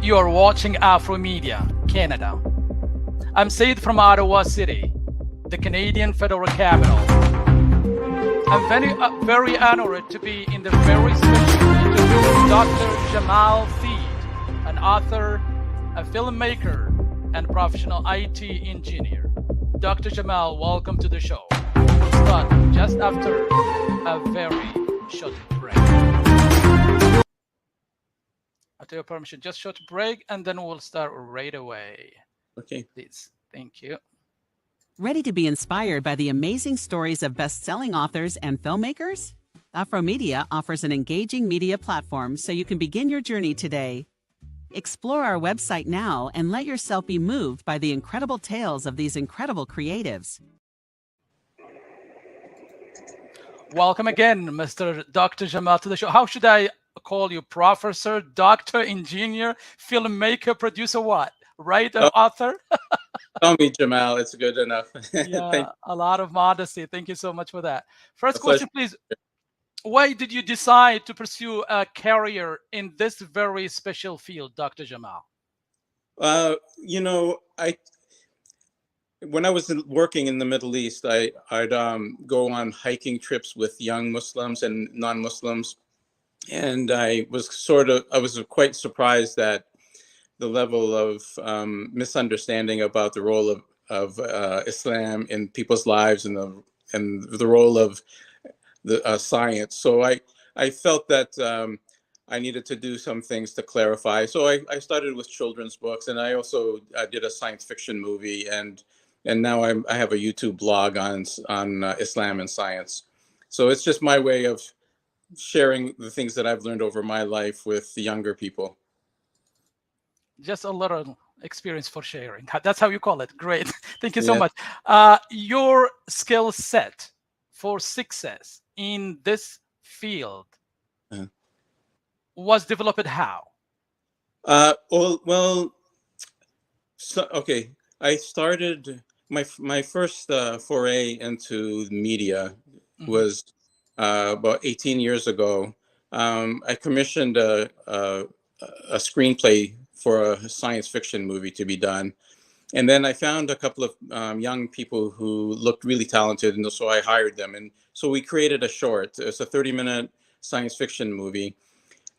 You are watching Afromedia, Canada. I'm Seede from Ottawa City, the Canadian federal capital. I'm very honored to be in the very special interview with Dr. Gemal Seede, an author, a filmmaker, and professional IT engineer. Dr. Gemal, welcome to the show. We'll start just after a very short break. After your permission, just short break, and then we'll start right away. Okay. Please. Thank you. Ready to be inspired by the amazing stories of best-selling authors and filmmakers? Afromedia offers an engaging media platform so you can begin your journey today. Explore our website now and let yourself be moved by the incredible tales of these incredible creatives. Welcome again, Mr. Dr. Gemal, to the show. How should I call you? Professor, doctor, engineer, filmmaker, producer, what? Writer, author? Call me Gemal. It's good enough. Yeah, a lot of modesty. Thank you so much for that. First question, please. Why did you decide to pursue a career in this very special field, Dr. Gemal? When I was working in the Middle East, I'd go on hiking trips with young Muslims and non-Muslims, and I was quite surprised at the level of misunderstanding about the role of Islam in people's lives and the role of the science. So I felt that I needed to do some things to clarify. So I started with children's books, and I also did a science fiction movie, and now I have a YouTube blog on Islam and science. So it's just my way of sharing the things that I've learned over my life with the younger people. Just a little experience for sharing. That's how you call it. Great. Thank you so much. Your skill set for success in this field was developed how? Okay. I started my first foray into media was about 18 years ago. I commissioned a screenplay for a science fiction movie to be done. And then I found a couple of young people who looked really talented, and so I hired them. And so we created a short. It's a 30-minute science fiction movie.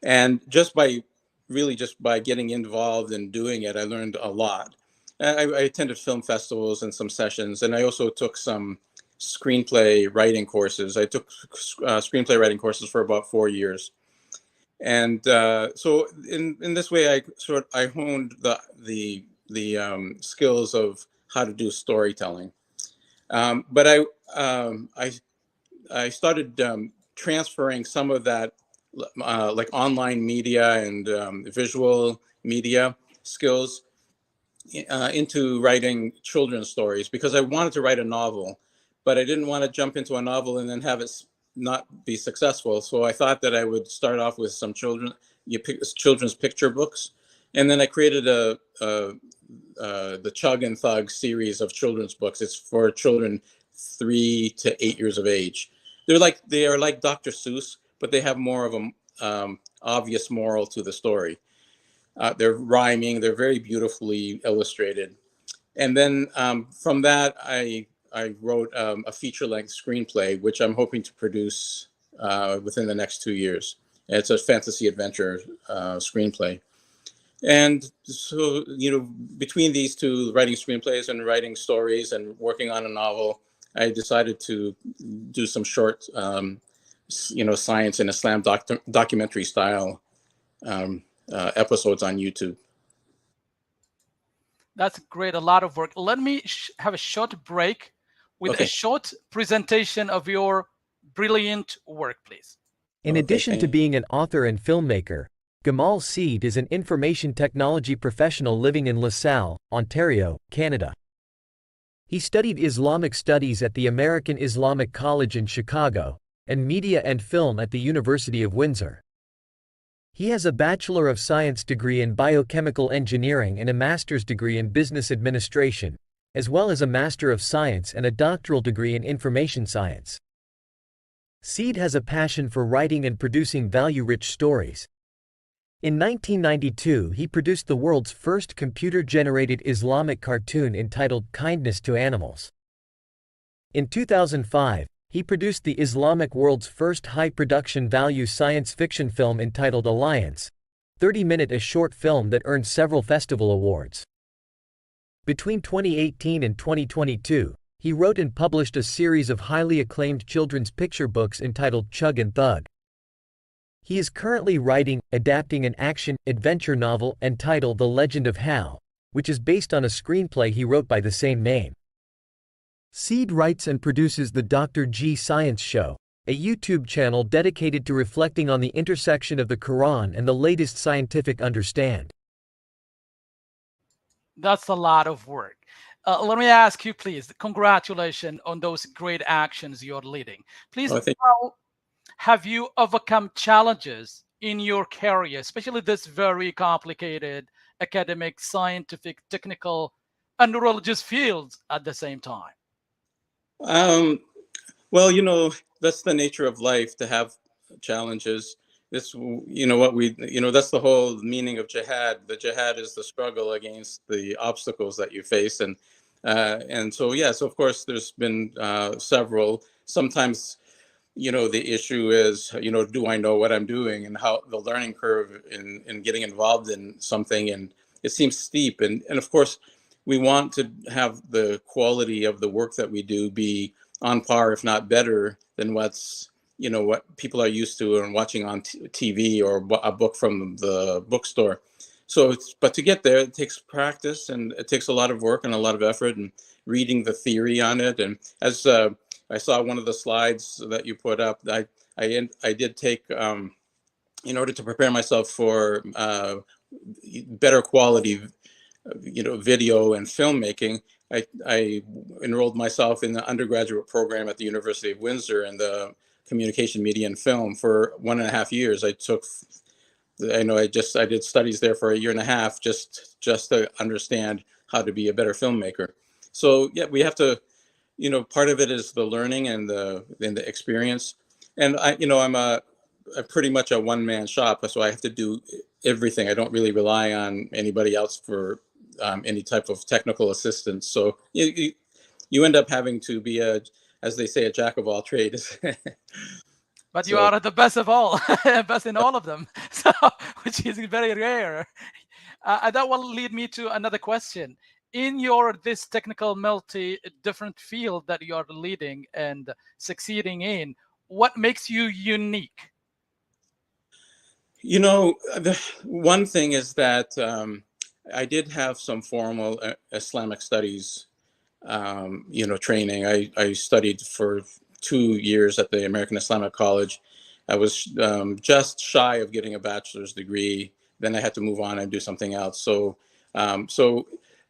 And just by getting involved and doing it, I learned a lot. I attended film festivals and some sessions, and I also took some screenplay writing courses. I took screenplay writing courses for about 4 years. And so in this way, I honed the skills of how to do storytelling. But I started transferring some of that like online media and visual media skills into writing children's stories, because I wanted to write a novel, but I didn't want to jump into a novel and then have it not be successful. So I thought that I would start off with some children's picture books, and then I created the Chug and Thug series of children's books. It's for children 3 to 8 years of age. They are like Dr. Seuss, but they have more of a obvious moral to the story. They're rhyming. They're very beautifully illustrated. And then from that, I wrote a feature-length screenplay, which I'm hoping to produce within the next 2 years. It's a fantasy adventure screenplay. And so, between these two, writing screenplays and writing stories and working on a novel, I decided to do some short, science and Islam documentary style episodes on YouTube. That's great. A lot of work. Let me have a short break with a short presentation of your brilliant work, please. In addition to being an author and filmmaker, Gemal Seede is an information technology professional living in Lasalle, Ontario, Canada. He studied Islamic studies at the American Islamic College in Chicago, and media and film at the University of Windsor. He has a Bachelor of Science degree in Biochemical Engineering and a Master's degree in Business Administration, as well as a Master of Science and a Doctoral degree in Information Science. Seede has a passion for writing and producing value-rich stories. In 1992, he produced the world's first computer-generated Islamic cartoon entitled Kindness to Animals. In 2005, he produced the Islamic world's first high-production value science fiction film entitled Alliance, 30-minute a short film that earned several festival awards. Between 2018 and 2022, he wrote and published a series of highly acclaimed children's picture books entitled Chug and Thug. He is currently writing, adapting an action-adventure novel entitled The Legend of Hal, which is based on a screenplay he wrote by the same name. Seede writes and produces the Dr. G Science Show, a YouTube channel dedicated to reflecting on the intersection of the Quran and the latest scientific understanding. That's a lot of work. Let me ask you, please, congratulations on those great actions you're leading. Please, how have you overcome challenges in your career, especially this very complicated academic, scientific, technical, and religious fields at the same time? Well, that's the nature of life, to have challenges. This, that's the whole meaning of jihad. The jihad is the struggle against the obstacles that you face. And so, yes, of course, there's been several. Sometimes, the issue is, do I know what I'm doing, and how the learning curve in getting involved in something, and it seems steep. And of course, we want to have the quality of the work that we do be on par, if not better, than what people are used to and watching on TV or a book from the bookstore. So, but to get there, it takes practice, and it takes a lot of work and a lot of effort, and reading the theory on it. And as I saw one of the slides that you put up, I did take, in order to prepare myself for better quality, video and filmmaking, I enrolled myself in the undergraduate program at the University of Windsor in the communication, media, and film for 1.5 years. I did studies there for 1.5 years just to understand how to be a better filmmaker. So yeah, we have to, part of it is the learning and the experience. And I'm pretty much a one-man shop, so I have to do everything. I don't really rely on anybody else for any type of technical assistance. So you end up having to be as they say, a jack of all trades. But you are the best of all, best in all of them, so, which is very rare. That will lead me to another question. In this technical different field that you are leading and succeeding in, what makes you unique? The one thing is that I did have some formal Islamic studies, training. I studied for 2 years at the American Islamic College. I was just shy of getting a bachelor's degree. Then I had to move on and do something else. So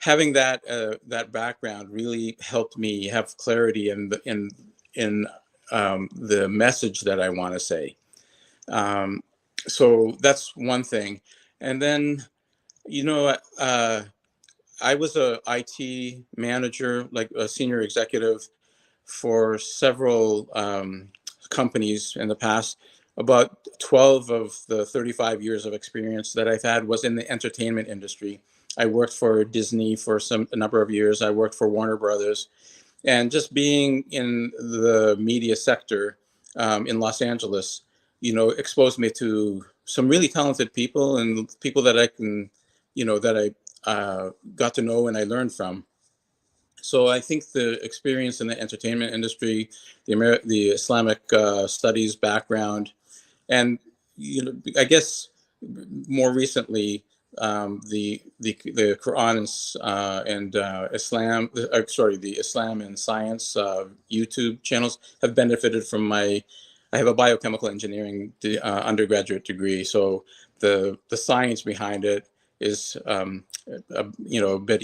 having that background really helped me have clarity in the message that I want to say. So that's one thing. And then, I was a IT manager, like a senior executive for several companies in the past. About 12 of the 35 years of experience that I've had was in the entertainment industry. I worked for Disney for a number of years. I worked for Warner Brothers. And just being in the media sector in Los Angeles, exposed me to some really talented people, and people that I can, that I got to know and I learned from. So I think the experience in the entertainment industry, the Islamic studies background, and I guess more recently the Quran and Islam, the Islam and Science YouTube channels have benefited from I have a biochemical engineering undergraduate degree, so the science behind it is a bit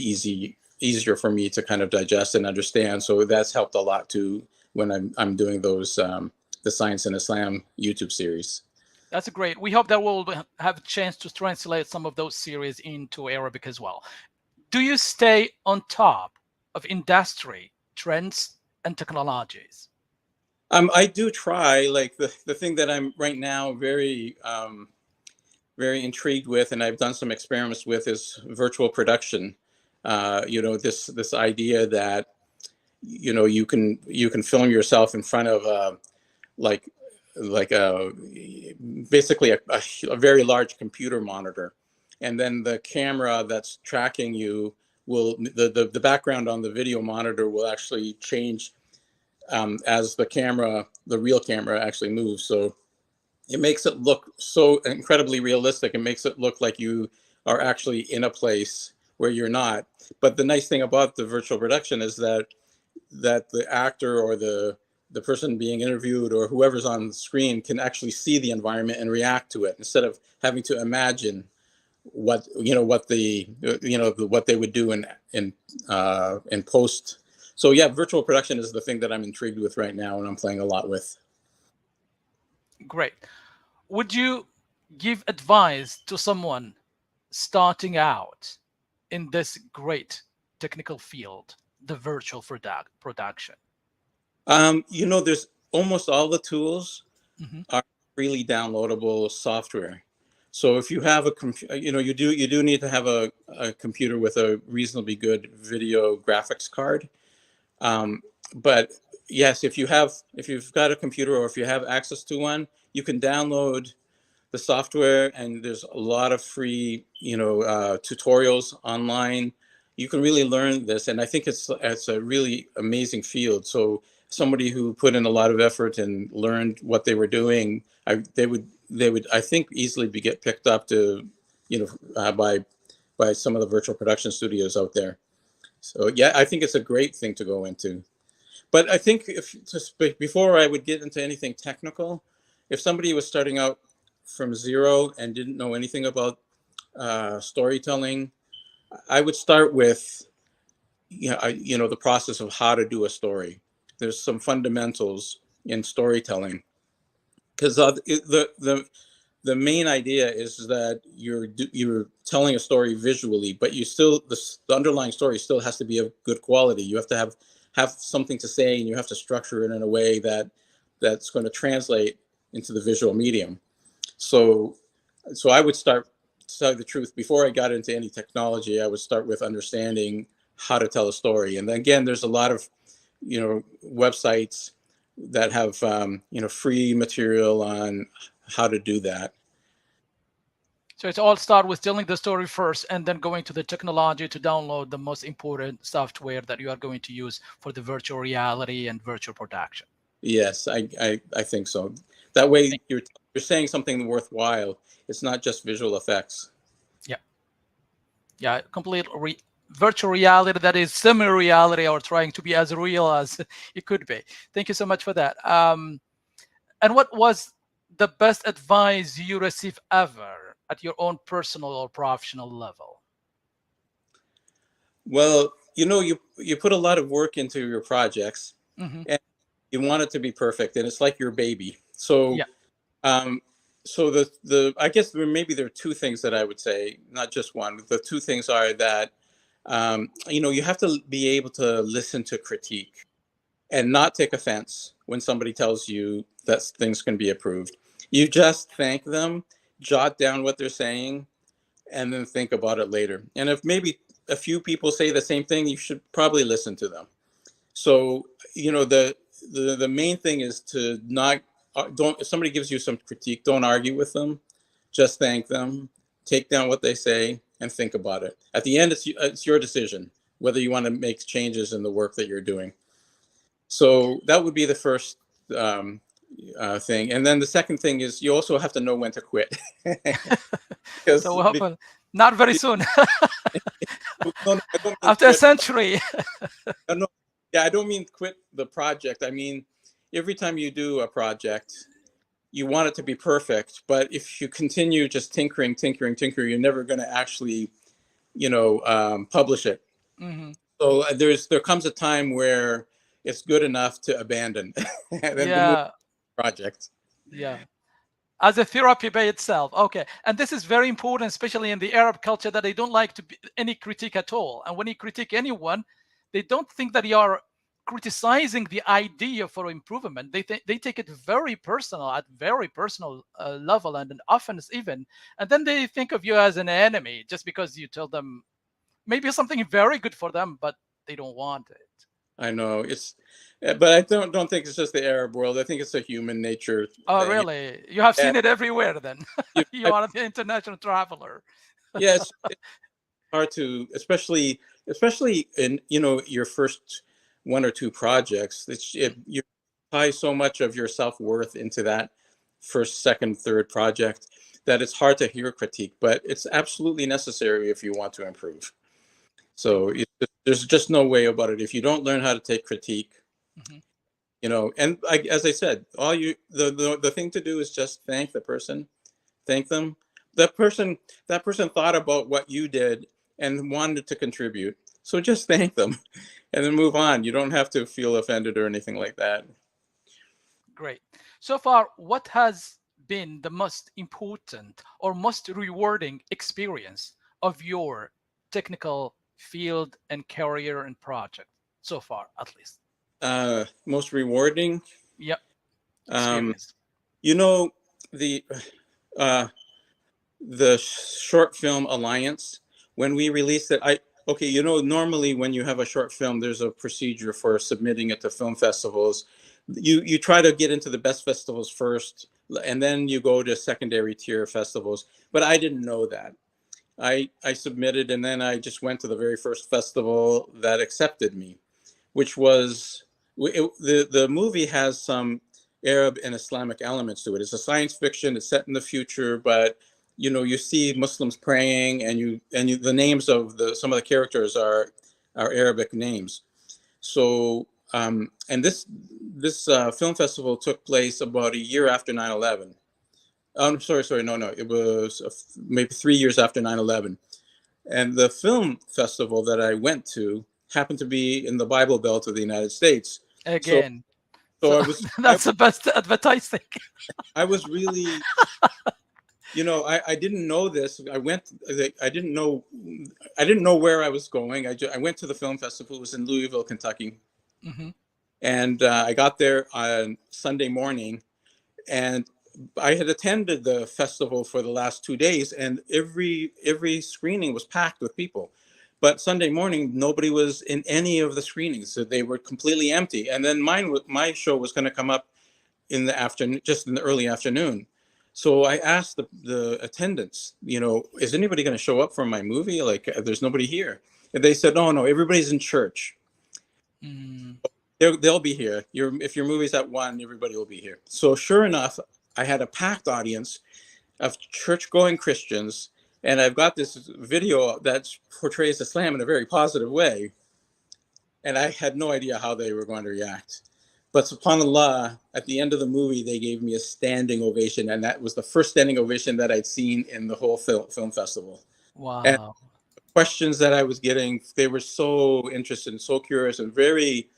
easier for me to kind of digest and understand. So that's helped a lot too when I'm doing those the Science and Islam YouTube series. That's great. We hope that we'll have a chance to translate some of those series into Arabic as well. Do you stay on top of industry trends and technologies? I do try. Like the thing that I'm right now very very intrigued with, and I've done some experiments with, is virtual production. This idea that you can film yourself in front of like basically a very large computer monitor, and then the camera that's tracking you will the background on the video monitor will actually change as the real camera actually moves. So it makes it look so incredibly realistic. It makes it look like you are actually in a place where you're not. But the nice thing about the virtual production is that the actor or the person being interviewed or whoever's on the screen can actually see the environment and react to it, instead of having to imagine what they would do in post. So yeah, virtual production is the thing that I'm intrigued with right now, and I'm playing a lot with. Great. Would you give advice to someone starting out in this great technical field, the virtual production? There's almost all the tools are freely downloadable software. So if you have a computer, you do need to have a computer with a reasonably good video graphics card. But yes, if you've got a computer, or if you have access to one, you can download the software, and there's a lot of free, tutorials online. You can really learn this, and I think it's a really amazing field. So somebody who put in a lot of effort and learned what they were doing, they would I think easily get picked up to, by some of the virtual production studios out there. So yeah, I think it's a great thing to go into. But I think before I would get into anything technical, if somebody was starting out from zero and didn't know anything about storytelling, I would start with the process of how to do a story. There's some fundamentals in storytelling, because the main idea is that you're telling a story visually, but the underlying story still has to be of good quality. You have to have something to say, and you have to structure it in a way that's going to translate into the visual medium. So I would start, to tell you the truth, before I got into any technology, I would start with understanding how to tell a story. And then again, there's a lot of websites that have free material on how to do that. So it's all start with telling the story first, and then going to the technology to download the most important software that you are going to use for the virtual reality and virtual production. Yes, I think so. That way you're saying something worthwhile. It's not just visual effects. Yeah, complete virtual reality that is semi-reality, or trying to be as real as it could be. Thank you so much for that. And what was the best advice you received ever at your own personal or professional level? Well, you put a lot of work into your projects, and you want it to be perfect, and it's like your baby. So so I guess maybe there are two things that I would say, not just one. The two things are that you have to be able to listen to critique and not take offense when somebody tells you that things can be improved. You just thank them, jot down what they're saying, and then think about it later. And if maybe a few people say the same thing, you should probably listen to them. So the main thing is to not if somebody gives you some critique, don't argue with them. Just thank them, take down what they say, and think about it. At the end, it's your decision whether you want to make changes in the work that you're doing. So that would be the first thing. And then the second thing is you also have to know when to quit. So not very soon. After a century. I don't mean quit the project. I mean, every time you do a project, you want it to be perfect. But if you continue just tinkering, you're never going to actually, publish it. So there comes a time where it's good enough to abandon the project. Yeah. As a therapy by itself. Okay. And this is very important, especially in the Arab culture, that they don't like to be any critique at all. And when you critique anyone, they don't think that you are criticizing the idea for improvement. They take it very personal, at very personal level, and an offense even, and then they think of you as an enemy just because you tell them maybe something very good for them, but they don't want it. I know but I don't think it's just the Arab world. I think it's a human nature Oh, thing. really? You have seen it everywhere then? You- You are the international traveler. Yes, it's hard to, especially in your first one or two projects. You tie so much of your self-worth into that first, second, third project that it's hard to hear critique, but it's absolutely necessary if you want to improve. So there's just no way about it. If you don't learn how to take critique, and as I said, the thing to do is just thank the person, thank them. That person thought about what you did and wanted to contribute. So just thank them and then move on. You don't have to feel offended or anything like that. Great. So far, what has been the most important or most rewarding experience of your technical field and career and project so far, at least? Most rewarding? Yep. Experience. The short film Alliance, when we released it, normally when you have a short film, there's a procedure for submitting it to film festivals. You try to get into the best festivals first, and then you go to secondary tier festivals. But I didn't know that. I submitted, and then I just went to the very first festival that accepted me, which was the movie has some Arab and Islamic elements to it. It's a science fiction. It's set in the future, but you see Muslims praying, and the names of some of the characters are Arabic names. So and this film festival took place about a year after 9/11. I'm sorry, no, it was maybe 3 years after 9/11. And the film festival that I went to happened to be in the Bible Belt of the United States. Again. So That's the best advertising. I was really, I didn't know this. I didn't know where I was going. I went to the film festival. It was in Louisville, Kentucky. And I got there on Sunday morning, and I had attended the festival for the last 2 days, and every screening was packed with people. But Sunday morning, nobody was in any of the screenings. So they were completely empty. And then my show was going to come up in the afternoon, just in the early afternoon. So I asked the attendants, is anybody going to show up for my movie? Like, there's nobody here. And they said, no, everybody's in church. They'll be here. If your movie's at 1, everybody will be here. So sure enough, I had a packed audience of church-going Christians, and I've got this video that portrays Islam in a very positive way, and I had no idea how they were going to react. But subhanAllah, at the end of the movie, they gave me a standing ovation, and that was the first standing ovation that I'd seen in the whole film festival. Wow. And the questions that I was getting, they were so interested and so curious and very,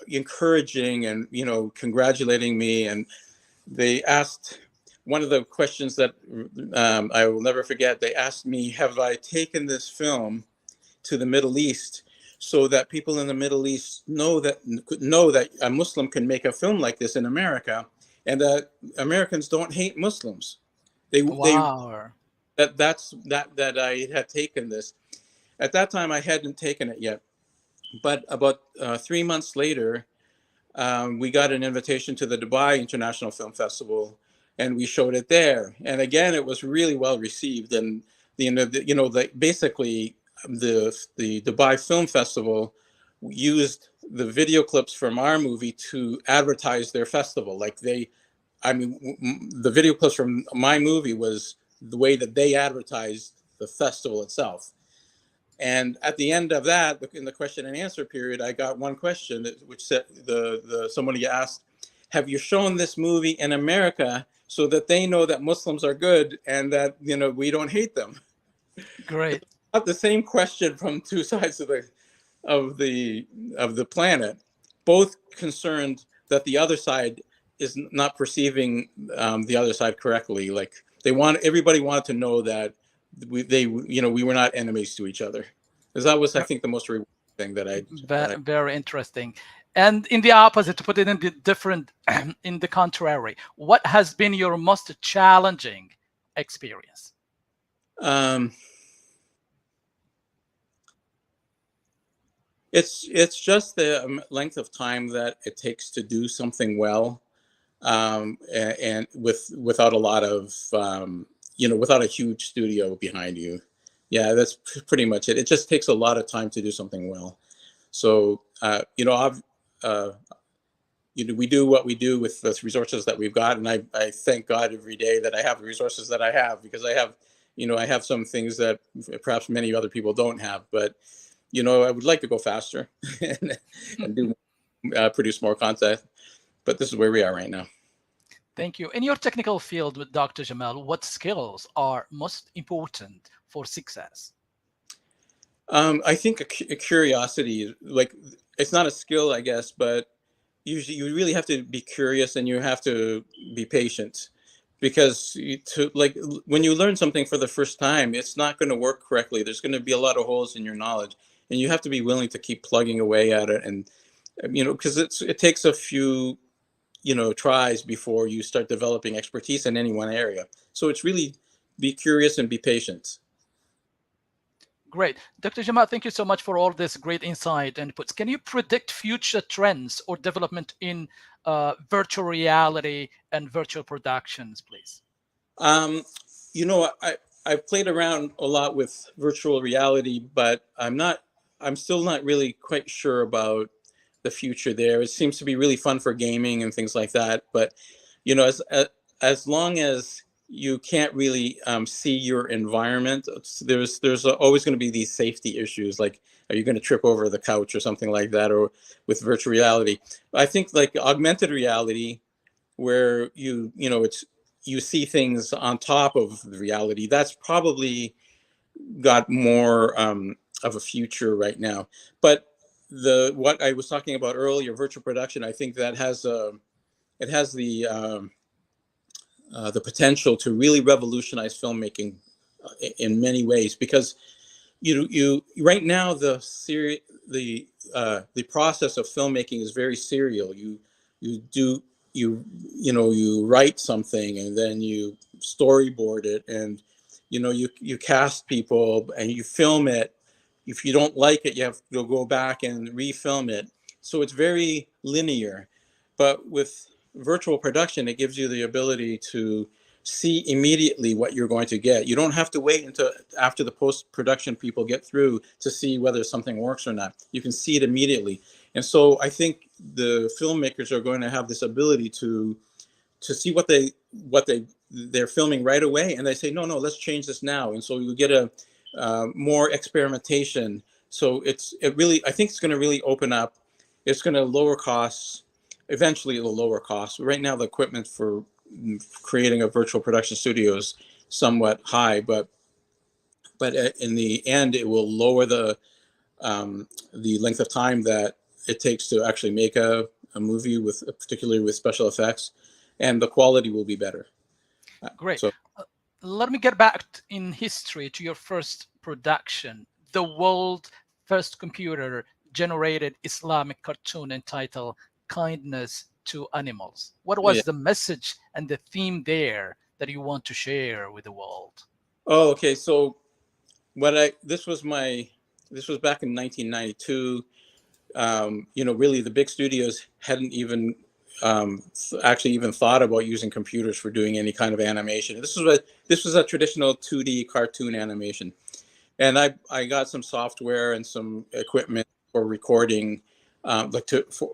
encouraging and, congratulating me. And they asked, one of the questions that I will never forget, they asked me, have I taken this film to the Middle East so that people in the Middle East know that a Muslim can make a film like this in America, and that Americans don't hate Muslims. Wow. That I had taken this. At that time, I hadn't taken it yet. But about 3 months later, we got an invitation to the Dubai International Film Festival, and we showed it there. And again, it was really well received. And basically, the Dubai Film Festival used the video clips from our movie to advertise their festival. The video clips from my movie was the way that they advertised the festival itself. And at the end of that, in the question and answer period, I got one question which said, somebody asked, have you shown this movie in America so that they know that Muslims are good and that, we don't hate them? Great. The same question from two sides of the planet, both concerned that the other side is not perceiving the other side correctly. Like everybody wanted to know that we were not enemies to each other. Because that was, I think, the most rewarding thing that Very interesting. And in the opposite, to put it in the different, in the contrary, what has been your most challenging experience? It's just the length of time that it takes to do something well, and without a lot of without a huge studio behind you. Yeah, that's pretty much it. It just takes a lot of time to do something well. So we do what we do with the resources that we've got, and I thank God every day that I have the resources that I have, because I have some things that perhaps many other people don't have, but I would like to go faster and do produce more content, but this is where we are right now. Thank you. In your technical field with Dr. Gemal, what skills are most important for success? I think a curiosity, like, it's not a skill, I guess, but usually you really have to be curious and you have to be patient, because when you learn something for the first time, it's not going to work correctly. There's going to be a lot of holes in your knowledge, and you have to be willing to keep plugging away at it. And because it takes a few tries before you start developing expertise in any one area. So it's really be curious and be patient. Great. Dr. Gemal, thank you so much for all this great insight and inputs. Can you predict future trends or development in virtual reality and virtual productions, please? I've played around a lot with virtual reality, but I'm still not really quite sure about the future there. It seems to be really fun for gaming and things like that, but as long as you can't really see your environment, there's always going to be these safety issues, like, are you going to trip over the couch or something like that? Or with virtual reality, I think like augmented reality, where you see things on top of the reality, that's probably got more of a future right now. But what I was talking about earlier, virtual production, I think that has the potential to really revolutionize filmmaking in many ways, because you right now the process of filmmaking is very serial. You write something and then you storyboard it, and you cast people and you film it. If you don't like it, you have to go back and refilm it. So it's very linear. But with virtual production, it gives you the ability to see immediately what you're going to get. You don't have to wait until after the post-production people get through to see whether something works or not. You can see it immediately. And so I think the filmmakers are going to have this ability to see what they're filming right away, and they say, no, let's change this now. And so you get a more experimentation. So I think it's going to really open up. It's going to lower costs. Eventually it'll lower costs. Right now the equipment for creating a virtual production studio is somewhat high, but in the end it will lower the length of time that it takes to actually make a movie, particularly with special effects, and the quality will be better. Great. Let me get back in history to your first production, the world's first computer-generated Islamic cartoon entitled Kindness to Animals. What was the message and the theme there that you want to share with the world? Oh, okay. So this was back in 1992. Really the big studios hadn't even actually even thought about using computers for doing any kind of animation. This was a traditional 2D cartoon animation, and I got some software and some equipment for recording,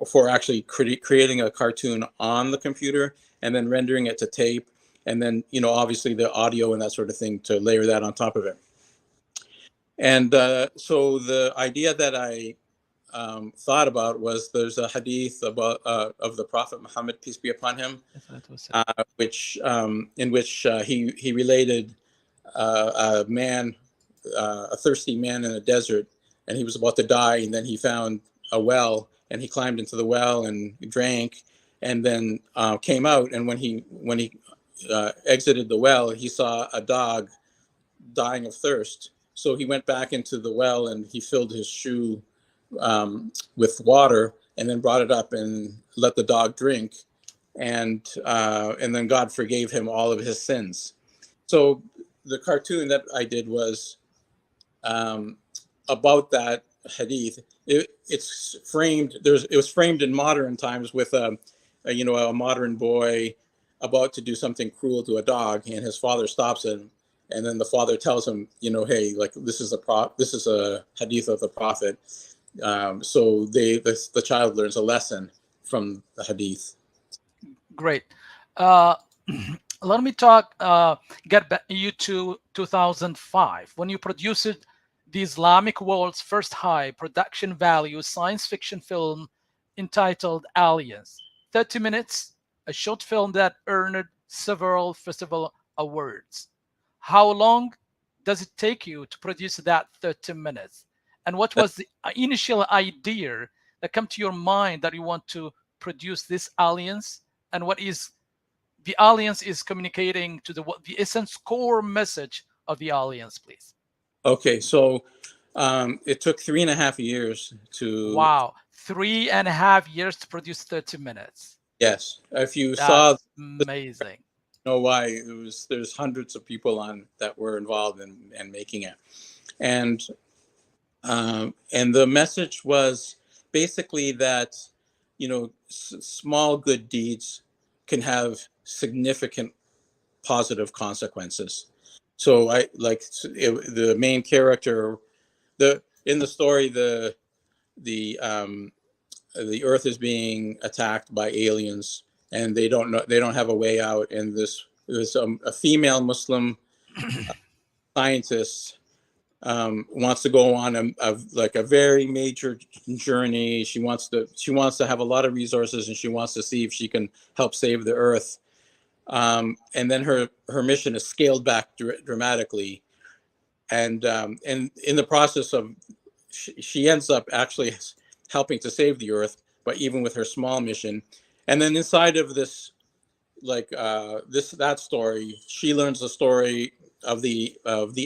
for actually creating a cartoon on the computer and then rendering it to tape, and then obviously the audio and that sort of thing to layer that on top of it. And so the idea that I thought about was, there's a hadith about of the Prophet Muhammad, peace be upon him, in which he related a thirsty man in a desert, and he was about to die, and then he found a well, and he climbed into the well and drank, and then came out, and when he exited the well, he saw a dog dying of thirst. So he went back into the well and he filled his shoe with water, and then brought it up and let the dog drink, and then God forgave him all of his sins. So the cartoon that I did was about that hadith. It's framed. It was framed in modern times with a modern boy about to do something cruel to a dog, and his father stops him, and then the father tells him, hey, like this is a hadith of the Prophet. So the child learns a lesson from the hadith. Great. Let me get back you to 2005 when you produced the Islamic world's first high production value science fiction film entitled Aliens. 30 minutes, a short film that earned several festival awards. How long does it take you to produce that 30 minutes? And what was the initial idea that came to your mind that you want to produce this Aliens? And what is the Alliance is communicating to the essence core message of the Alliance, please? Okay, so it took 3.5 years to. Wow, 3.5 years to produce 30 minutes. Yes, if you That's saw, amazing. You know why there's hundreds of people that were involved in making it, and the message was basically that small good deeds can have significant positive consequences. So the main character, in the story, the Earth is being attacked by aliens, and they don't have a way out. And there's a female Muslim scientist wants to go on a very major journey. She wants to have a lot of resources, and she wants to see if she can help save the Earth. And then her mission is scaled back dramatically, and in the process of she ends up actually helping to save the Earth, but even with her small mission. And then inside of this, that story, she learns the story of the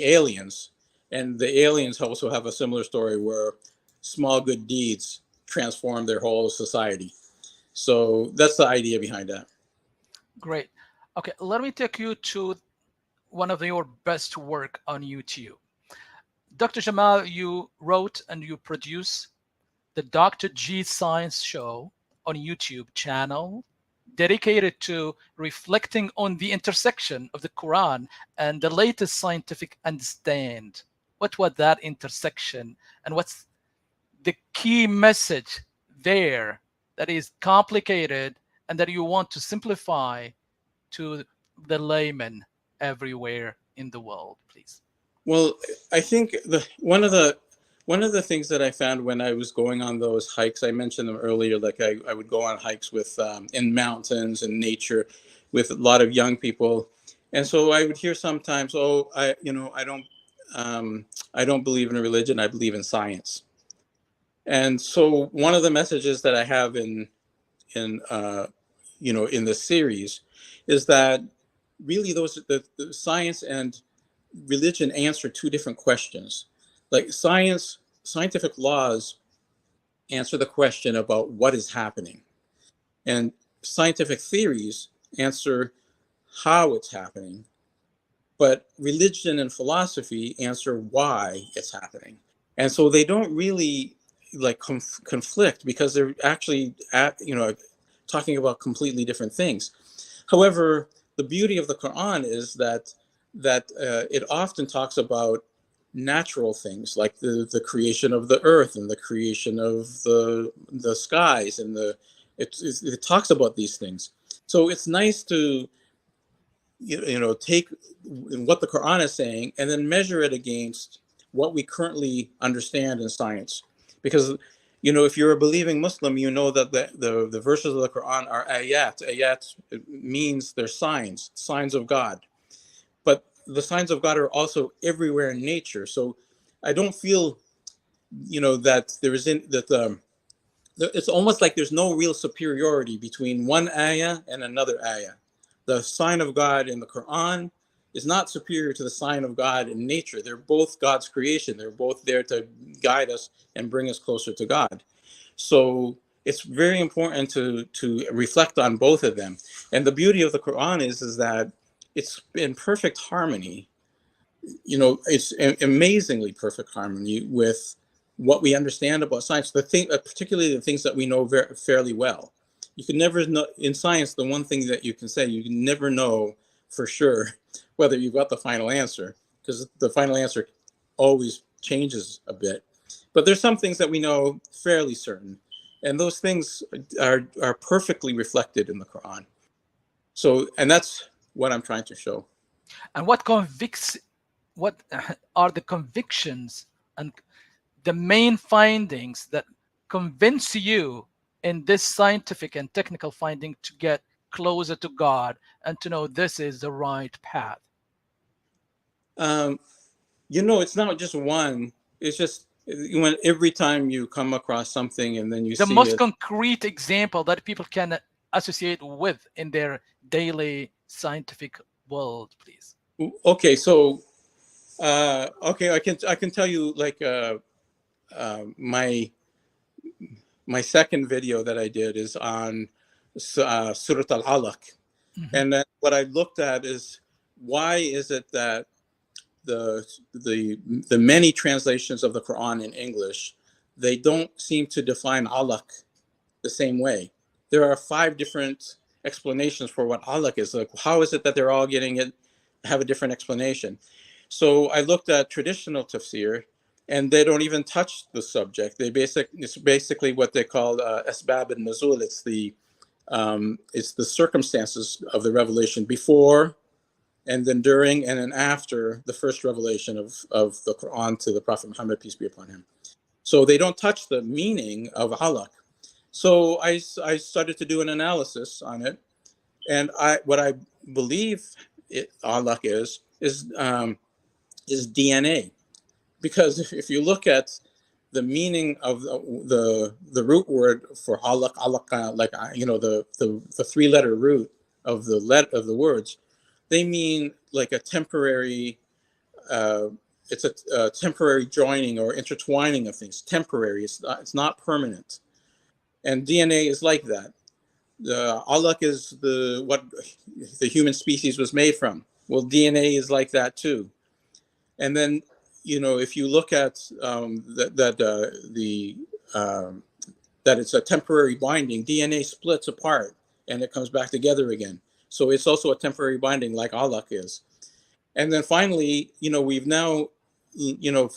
aliens, and the aliens also have a similar story where small good deeds transform their whole society. So that's the idea behind that. Great. Okay, let me take you to one of your best work on YouTube. Dr. Gemal, you wrote and you produce the Dr. G Science Show on YouTube channel dedicated to reflecting on the intersection of the Quran and the latest scientific understand. What was that intersection, and what's the key message there that is complicated and that you want to simplify to the layman everywhere in the world, please? Well, I think one of the things that I found when I was going on those hikes, I mentioned them earlier, like I would go on hikes with in mountains and nature with a lot of young people. And so I would hear sometimes, I don't believe in a religion, I believe in science. And so one of the messages that I have in this series is that really the science and religion answer two different questions. Like scientific laws answer the question about what is happening, and scientific theories answer how it's happening. But religion and philosophy answer why it's happening. And so they don't really conflict, because they're actually talking about completely different things. However, the beauty of the Quran is that it often talks about natural things, like the creation of the earth and the creation of the skies, and it talks about these things. So it's nice to take what the Quran is saying and then measure it against what we currently understand in science. Because if you're a believing Muslim, you know that the verses of the Quran are ayat. Ayat means they're signs of God. But the signs of God are also everywhere in nature. So I don't feel, that there is it's almost like there's no real superiority between one ayah and another ayah. The sign of God in the Quran is not superior to the sign of God in nature. They're both God's creation. They're both there to guide us and bring us closer to God. So it's very important to reflect on both of them. And the beauty of the Quran is that it's in perfect harmony. You know, it's amazingly perfect harmony with what we understand about science. The thing, particularly the things that we know fairly well. You can never know in science. The one thing that you can say, you can never know for sure whether you've got the final answer, because the final answer always changes a bit. But there's some things that we know fairly certain, and those things are perfectly reflected in the Quran. So, and that's what I'm trying to show. And what are the convictions and the main findings that convince you in this scientific and technical finding to get closer to God and to know this is the right path? You know, it's not just one. It's just when every time you come across something and then you The see most it. concrete example that people can associate with in their daily scientific world, please. Okay, so okay, I can tell you like my second video that I did is on Surat al-Alaq. And then what I looked at is, why is it that the many translations of the Quran in English, they don't seem to define alaq the same way? There are 5 different explanations for what alaq is. Like, how is it that they're all getting it, have a different explanation? So I looked at traditional tafsir, and they don't even touch the subject. It's basically what they call asbab al-nuzul. It's the circumstances of the revelation before, and then during, and then after the first revelation of the Quran to the Prophet Muhammad, peace be upon him. So they don't touch the meaning of alaq. So I started to do an analysis on it, and what I believe alaq is DNA, because if you look at the meaning of the root word for alaq, like you know, the 3-letter root of the words, they mean like a temporary. It's a temporary joining or intertwining of things. Temporary. It's not permanent. And DNA is like that. The alaq is what the human species was made from. Well, DNA is like that too. And then, you know, if you look at that it's a temporary binding, DNA splits apart and it comes back together again. So it's also a temporary binding, like alaq is. And then finally, you know, we've now, you know,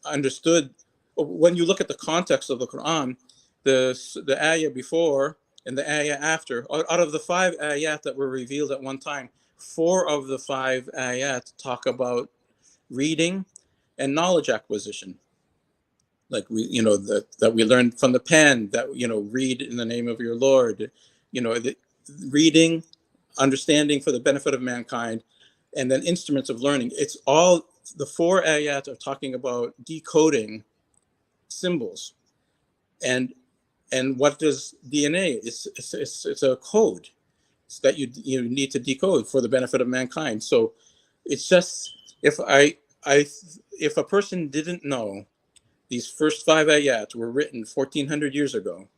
understood, when you look at the context of the Quran, the ayah before and the ayah after, out of the 5 ayat that were revealed at one time, 4 of the 5 ayat talk about reading and knowledge acquisition. Like you know, that we learned from the pen, that, you know, read in the name of your Lord, you know, the reading, understanding for the benefit of mankind, and then instruments of learning. It's all, the 4 ayat are talking about decoding symbols. And what does DNA? It's a code that you need to decode for the benefit of mankind. So it's just, if a person didn't know these first 5 ayat were written 1400 years ago,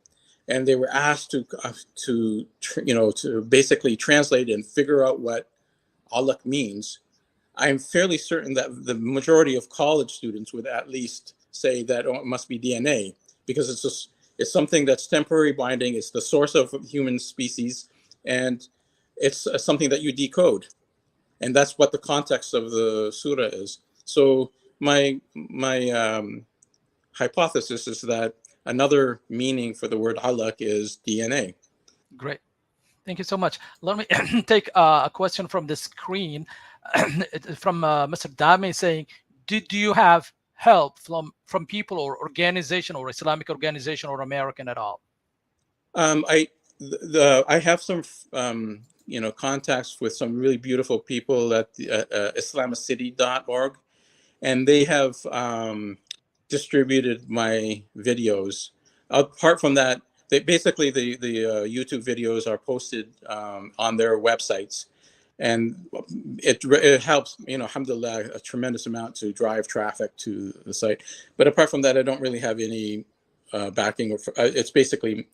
and they were asked to basically translate and figure out what alaq means, I'm fairly certain that the majority of college students would at least say that, oh, it must be DNA, because it's something that's temporary binding. It's the source of human species, and it's something that you decode, and that's what the context of the surah is. So my hypothesis is that another meaning for the word alaq is DNA. Great. Thank you so much. Let me take a question from the screen from Mr. Dami saying, do you have help from people or organization or Islamic organization or American at all? I have some contacts with some really beautiful people at the islamicity.org, and they have distributed my videos. Apart from that, the YouTube videos are posted on their websites, and it helps, alhamdulillah, a tremendous amount to drive traffic to the site. But apart from that, I don't really have any backing. It's basically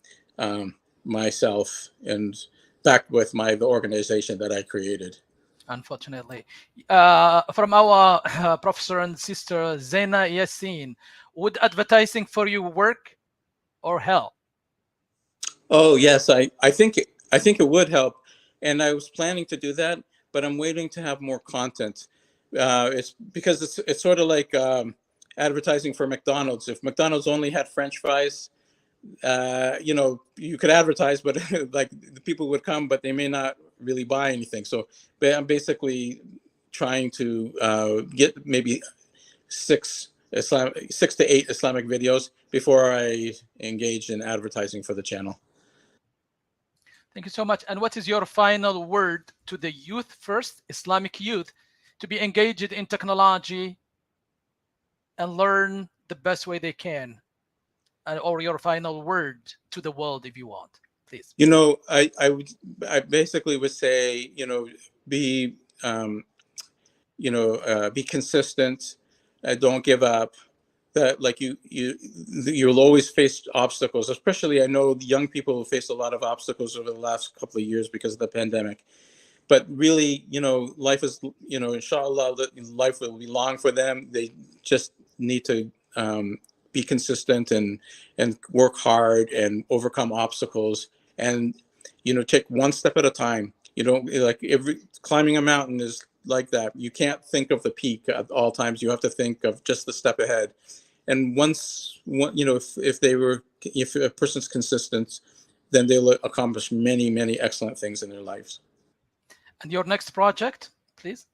myself and backed with the organization that I created. Unfortunately, from our professor and sister Zaina Yassin, would advertising for you work or help? Oh yes, I think it would help, and I was planning to do that, but I'm waiting to have more content. It's because it's sort of like advertising for McDonald's. If McDonald's only had French fries, you could advertise, but like the people would come, but they may not really buy anything. So I'm basically trying to get maybe 6 to 8 Islamic videos before I engage in advertising for the channel. Thank you so much. And what is your final word to the youth first, Islamic youth, to be engaged in technology and learn the best way they can? Or your final word to the world, if you want, please. I basically would say, be be consistent, don't give up. That like you'll always face obstacles. Especially, I know the young people have faced a lot of obstacles over the last couple of years because of the pandemic. But really, life is, inshallah, life will be long for them. They just need to be consistent and work hard and overcome obstacles, and take one step at a time. Like climbing a mountain is like that. You can't think of the peak at all times. You have to think of just the step ahead. And if a person's consistent, then they'll accomplish many, many excellent things in their lives. And your next project, please?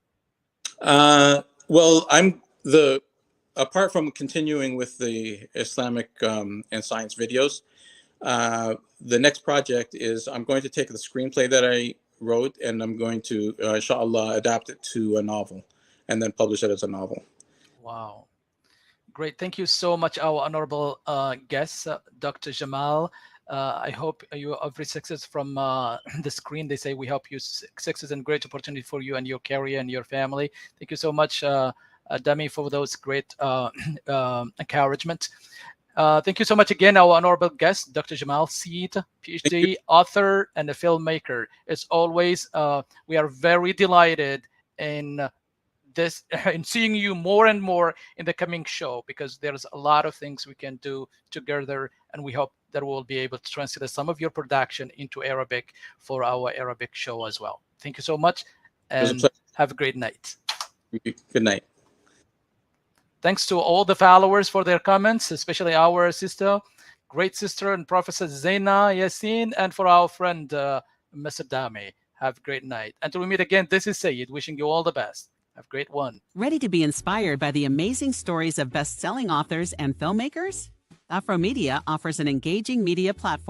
Well, apart from continuing with the Islamic and science videos, the next project is I'm going to take the screenplay that I wrote, and I'm going to, inshallah, adapt it to a novel and then publish it as a novel. Wow. Great. Thank you so much, our honorable guest, Dr. Gemal. I hope you have every success from the screen. They say we hope you success and great opportunity for you and your career and your family. Thank you so much, Dami, for those great encouragement. Thank you so much again, our honorable guest, Dr. Gemal Seede, PhD, author, and a filmmaker. As always, we are very delighted in seeing you more and more in the coming show, because there's a lot of things we can do together, and we hope that we'll be able to translate some of your production into Arabic for our Arabic show as well. Thank you so much, and have a great night. Good night. Thanks to all the followers for their comments, especially our sister, great sister and Professor Zaina Yassin, and for our friend, Mr. Dami. Have a great night. Until we meet again, this is Sayed wishing you all the best. Have a great one. Ready to be inspired by the amazing stories of best-selling authors and filmmakers? Afromedia offers an engaging media platform